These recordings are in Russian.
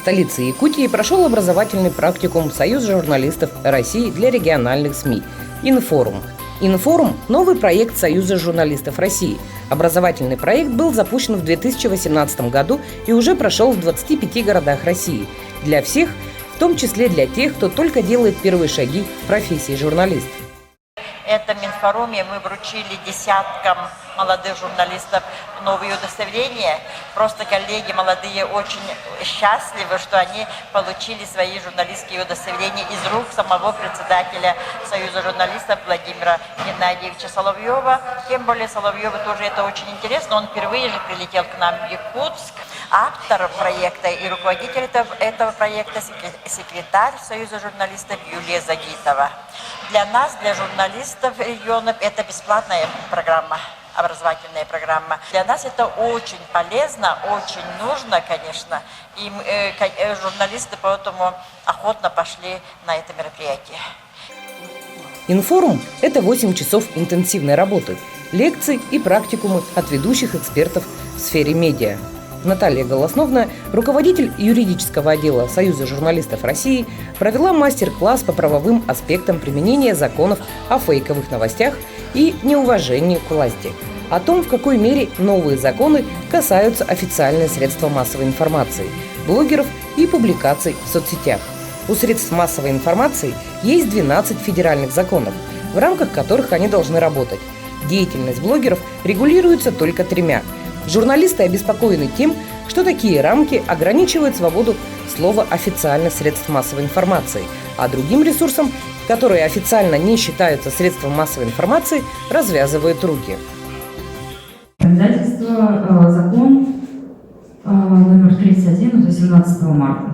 столице Якутии прошел образовательный практикум Союза журналистов России для региональных СМИ «Инфорум». «Инфорум» – новый проект Союза журналистов России. Образовательный проект был запущен в 2018 году и уже прошел в 25 городах России. Для всех, в том числе для тех, кто только делает первые шаги в профессии журналист. В этом инфоруме мы вручили десяткам молодых журналистов новые удостоверения. Просто коллеги молодые очень счастливы, что они получили свои журналистские удостоверения из рук самого председателя Союза журналистов Владимира Геннадьевича Соловьева. Тем более Соловьеву тоже это очень интересно. Он впервые же прилетел к нам в Якутск. Автор проекта и руководитель этого проекта секретарь Союза журналистов Юлия Загитова. Для нас, для журналистов регионов, это бесплатная программа, образовательная программа. Для нас это очень полезно, очень нужно, конечно. И журналисты поэтому охотно пошли на это мероприятие. «Инфорум» – это 8 часов интенсивной работы, лекции и практикумы от ведущих экспертов в сфере медиа. Наталья Голосновна, руководитель юридического отдела Союза журналистов России, провела мастер-класс по правовым аспектам применения законов о фейковых новостях и неуважении к власти, о том, в какой мере новые законы касаются официальных средств массовой информации, блогеров и публикаций в соцсетях. У средств массовой информации есть 12 федеральных законов, в рамках которых они должны работать. Деятельность блогеров регулируется только 3. Журналисты обеспокоены тем, что такие рамки ограничивают свободу слова официальных средств массовой информации, а другим ресурсам, которые официально не считаются средством массовой информации, развязывают руки. Законодательство, закон номер 31 от 18 марта.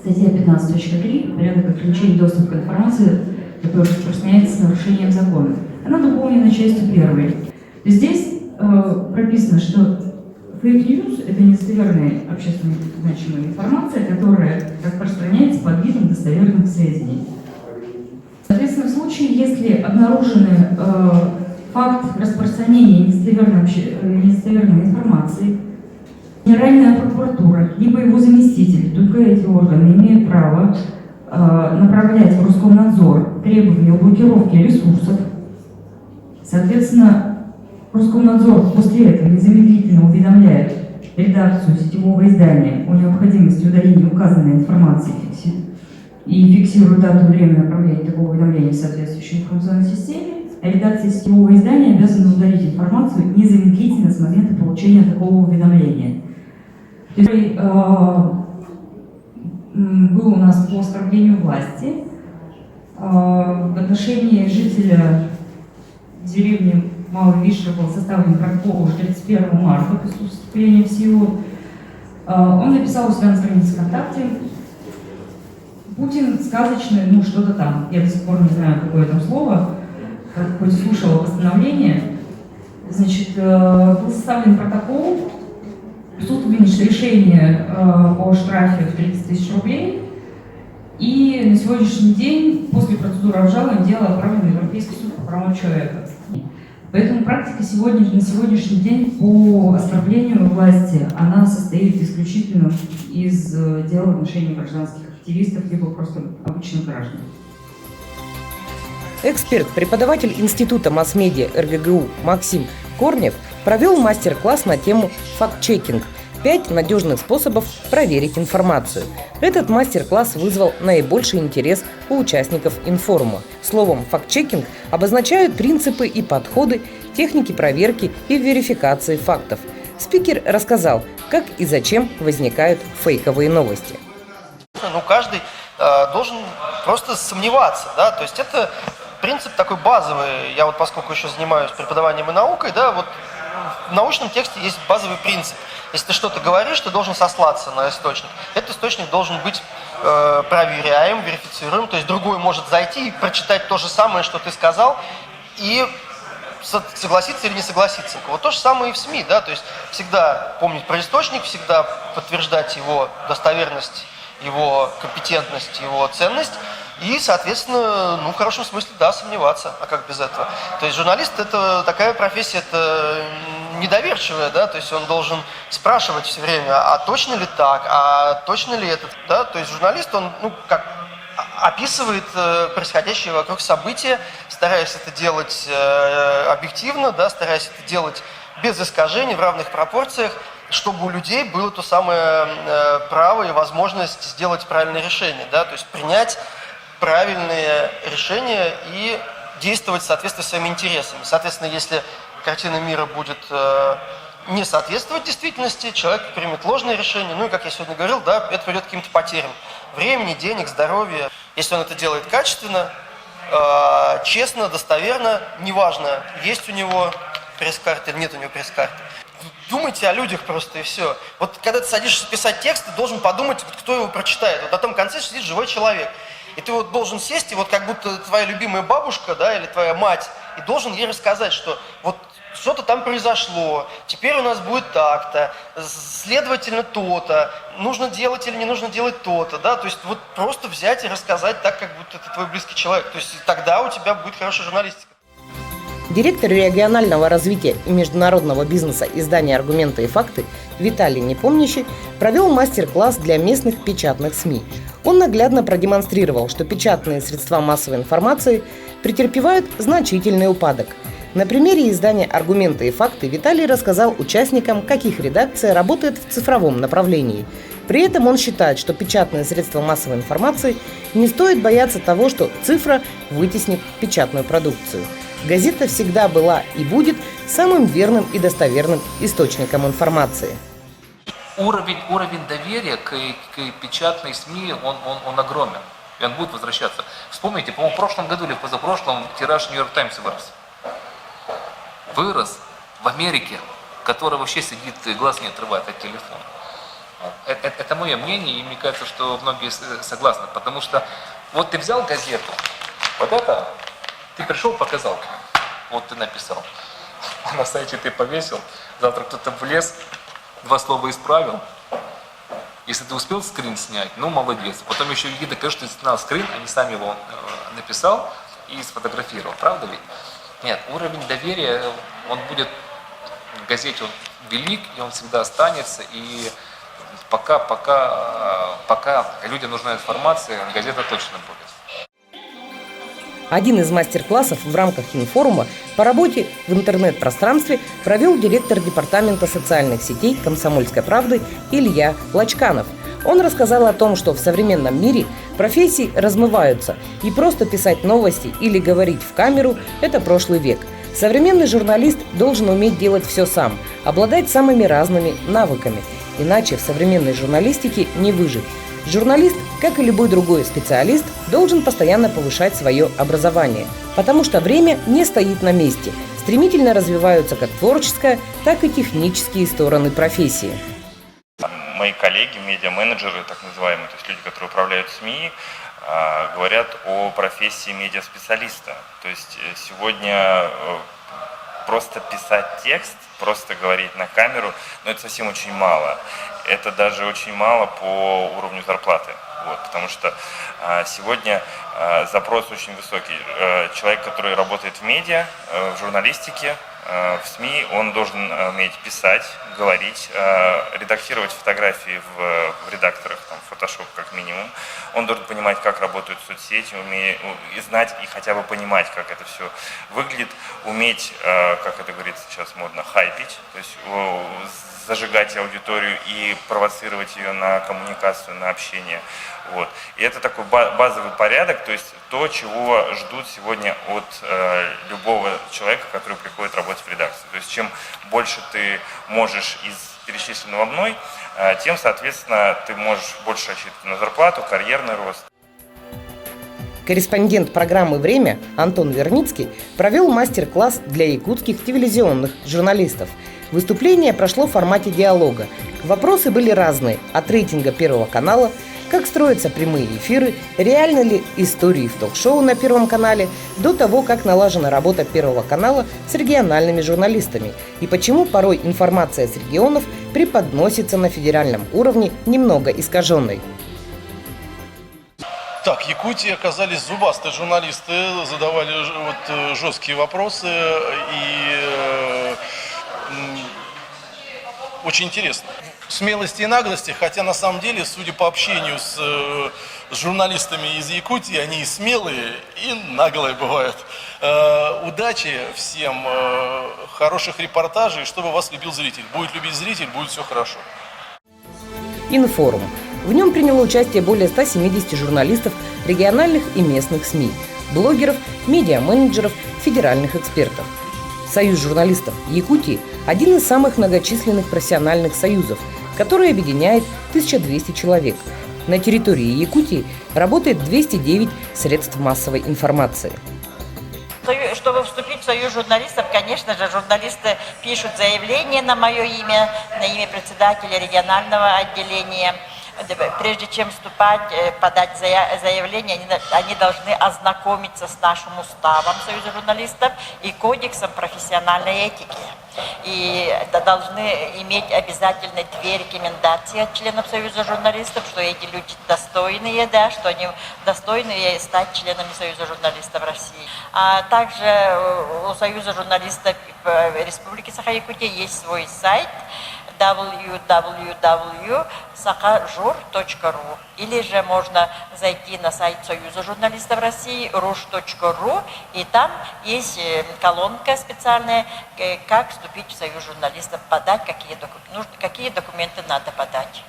Статья 15.3 «Порядок отключения доступа к информации, которая распространяется с нарушением закона». Она дополнена частью 1. Здесь прописано, что фейк-ньюс – это недостоверная общественно значимая информация, которая распространяется под видом достоверных сведений. Соответственно, в случае, если обнаружен факт распространения недостоверной информации, Генеральная прокуратура, либо его заместитель, только эти органы имеют право направлять в Роскомнадзор требования о блокировке ресурсов. Соответственно, Роскомнадзор после этого незамедлительно уведомляет редакцию сетевого издания о необходимости удаления указанной информации и фиксирует дату и время направления такого уведомления в соответствующей информационной системе, а редакция сетевого издания обязана удалить информацию незамедлительно с момента получения такого уведомления. Был у нас по оскорблению власти в отношении жителя деревни Малый Вишер был составлен протокол уже 31 марта после вступления в силу. Он написал у себя на странице ВКонтакте: «Путин сказочный, ну что-то там». Я до сих пор не знаю, какое там слово, хоть слушала постановление. Значит, был составлен протокол, суд вынес решение о штрафе в 30 тысяч рублей. И на сегодняшний день, после процедуры обжалования, дело отправлено в Европейский суд по правам человека. Поэтому практика на сегодняшний день по оскорблению власти, она состоит исключительно из дел в отношении гражданских активистов, либо просто обычных граждан. Эксперт, преподаватель Института масс-медиа РГГУ Максим Корнев провел мастер-класс на тему «Факт-чекинг» – 5 надежных способов проверить информацию. Этот мастер-класс вызвал наибольший интерес у участников инфорума. Словом, факт-чекинг обозначают принципы и подходы, техники проверки и верификации фактов. Спикер рассказал, как и зачем возникают фейковые новости. Каждый должен просто сомневаться, да, то есть это принцип такой базовый. Я поскольку еще занимаюсь преподаванием и наукой, да, в научном тексте есть базовый принцип. Если ты что-то говоришь, ты должен сослаться на источник. Этот источник должен быть проверяем, верифицируем, то есть другой может зайти и прочитать то же самое, что ты сказал, и согласиться или не согласиться. Вот то же самое и в СМИ, да, то есть всегда помнить про источник, всегда подтверждать его достоверность, его компетентность, его ценность, и, соответственно, в хорошем смысле, да, сомневаться, а как без этого. То есть журналист – это такая профессия, это недоверчивое, да, то есть он должен спрашивать все время, а точно ли так, а точно ли это, да, то есть журналист, он, описывает происходящее вокруг события, стараясь это делать объективно, да, стараясь это делать без искажений, в равных пропорциях, чтобы у людей было то самое право и возможность сделать правильное решение, да, то есть принять правильные решения и действовать в соответствии с своими интересами. Соответственно, если картина мира будет не соответствовать действительности, человек примет ложное решение, и, как я сегодня говорил, да, это приведет к каким-то потерям времени, денег, здоровья. Если он это делает качественно, честно, достоверно, неважно, есть у него пресс-карта или нет у него пресс-карты. Думайте о людях просто, и все. Вот когда ты садишься писать текст, ты должен подумать, кто его прочитает. Вот на том конце сидит живой человек. И ты вот должен сесть, и вот как будто твоя любимая бабушка, да, или твоя мать, и должен ей рассказать, что вот что-то там произошло, теперь у нас будет так-то, следовательно то-то, нужно делать или не нужно делать то-то, да, то есть вот просто взять и рассказать так, как будто это твой близкий человек, то есть тогда у тебя будет хорошая журналистика. Директор регионального развития и международного бизнеса издания «Аргументы и факты» Виталий Непомнящий провел мастер-класс для местных печатных СМИ. Он наглядно продемонстрировал, что печатные средства массовой информации претерпевают значительный упадок. На примере издания «Аргументы и факты» Виталий рассказал участникам, как их редакция работает в цифровом направлении. При этом он считает, что печатные средства массовой информации не стоит бояться того, что цифра вытеснит печатную продукцию. Газета всегда была и будет самым верным и достоверным источником информации. Уровень доверия к печатной СМИ, он огромен, и он будет возвращаться. Вспомните, по-моему, в прошлом году или в позапрошлом тираж Нью-Йорк Таймс вырос в Америке, который вообще сидит и глаз не отрывает от телефона. Это мое мнение, и мне кажется, что многие согласны, потому что вот ты взял газету, вот это, ты пришел, показал, вот ты написал, на сайте ты повесил, завтра кто-то влез, 2 слова исправил. Если ты успел скрин снять, молодец. Потом еще иди докажи, что ты снял скрин, а не сам его написал и сфотографировал. Правда ведь? Нет, уровень доверия, он будет в газете, он велик, и он всегда останется. И пока людям нужна информация, газета точно будет. Один из мастер-классов в рамках инфорума по работе в интернет-пространстве провел директор департамента социальных сетей «Комсомольской правды» Илья Лачканов. Он рассказал о том, что в современном мире профессии размываются, и просто писать новости или говорить в камеру – это прошлый век. Современный журналист должен уметь делать все сам, обладать самыми разными навыками. Иначе в современной журналистике не выжить. Журналист, как и любой другой специалист, должен постоянно повышать свое образование, потому что время не стоит на месте. Стремительно развиваются как творческая, так и технические стороны профессии. Мои коллеги, медиа-менеджеры, так называемые, то есть люди, которые управляют СМИ, говорят о профессии медиаспециалиста. То есть сегодня просто писать текст, просто говорить на камеру, это совсем очень мало. Это даже очень мало по уровню зарплаты. Потому что сегодня запрос очень высокий. Человек, который работает в медиа, в журналистике, в СМИ, он должен уметь писать, говорить, редактировать фотографии в редакторах, Photoshop как минимум. Он должен понимать, как работают соцсети, и знать и хотя бы понимать, как это все выглядит, уметь, как это говорится сейчас модно, хайпить, то есть зажигать аудиторию и провоцировать ее на коммуникацию, на общение. И это такой базовый порядок, то есть то, чего ждут сегодня от любого человека, который приходит работать в редакцию. То есть чем больше ты можешь из перечисленного мной, тем, соответственно, ты можешь больше рассчитывать на зарплату, карьерный рост. Корреспондент программы «Время» Антон Верницкий провел мастер-класс для якутских телевизионных журналистов. Выступление прошло в формате диалога. Вопросы были разные, от рейтинга Первого канала, как строятся прямые эфиры, реально ли истории в ток-шоу на Первом канале, до того, как налажена работа Первого канала с региональными журналистами и почему порой информация с регионов преподносится на федеральном уровне немного искаженной. Так, Якутии оказались зубастые журналисты, задавали жесткие вопросы, и очень интересно. Смелости и наглости, хотя на самом деле, судя по общению с журналистами из Якутии, они и смелые, и наглые бывают. Удачи всем, хороших репортажей, чтобы вас любил зритель. Будет любить зритель, будет все хорошо. Информ. В нем приняло участие более 170 журналистов региональных и местных СМИ, блогеров, медиа-менеджеров, федеральных экспертов. Союз журналистов Якутии – один из самых многочисленных профессиональных союзов, который объединяет 1200 человек. На территории Якутии работает 209 средств массовой информации. Чтобы вступить в Союз журналистов, конечно же, журналисты пишут заявление на мое имя, на имя председателя регионального отделения. Прежде чем вступать, подать заявление, они должны ознакомиться с нашим уставом Союза журналистов и кодексом профессиональной этики. И должны иметь обязательно 2 рекомендации от членов Союза журналистов, что эти люди достойные, да, что они достойны стать членами Союза журналистов России. А также у Союза журналистов Республики Саха-Якутия есть свой сайт www.sakajur.ru, или же можно зайти на сайт Союза журналистов России rush.ru, и там есть колонка специальная, как вступить в Союз журналистов, подать, какие документы надо подать.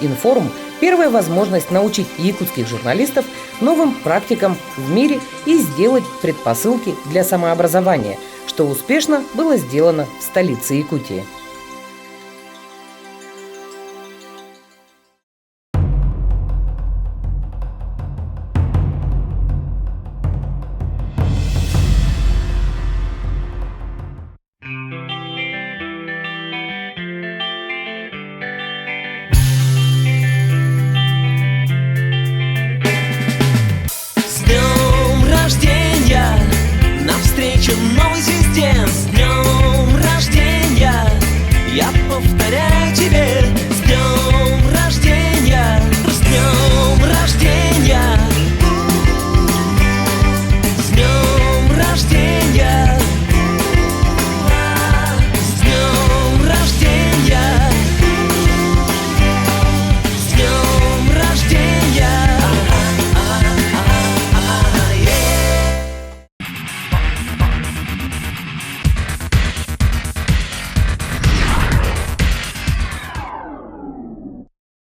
Информ – первая возможность научить якутских журналистов новым практикам в мире и сделать предпосылки для самообразования, что успешно было сделано в столице Якутии.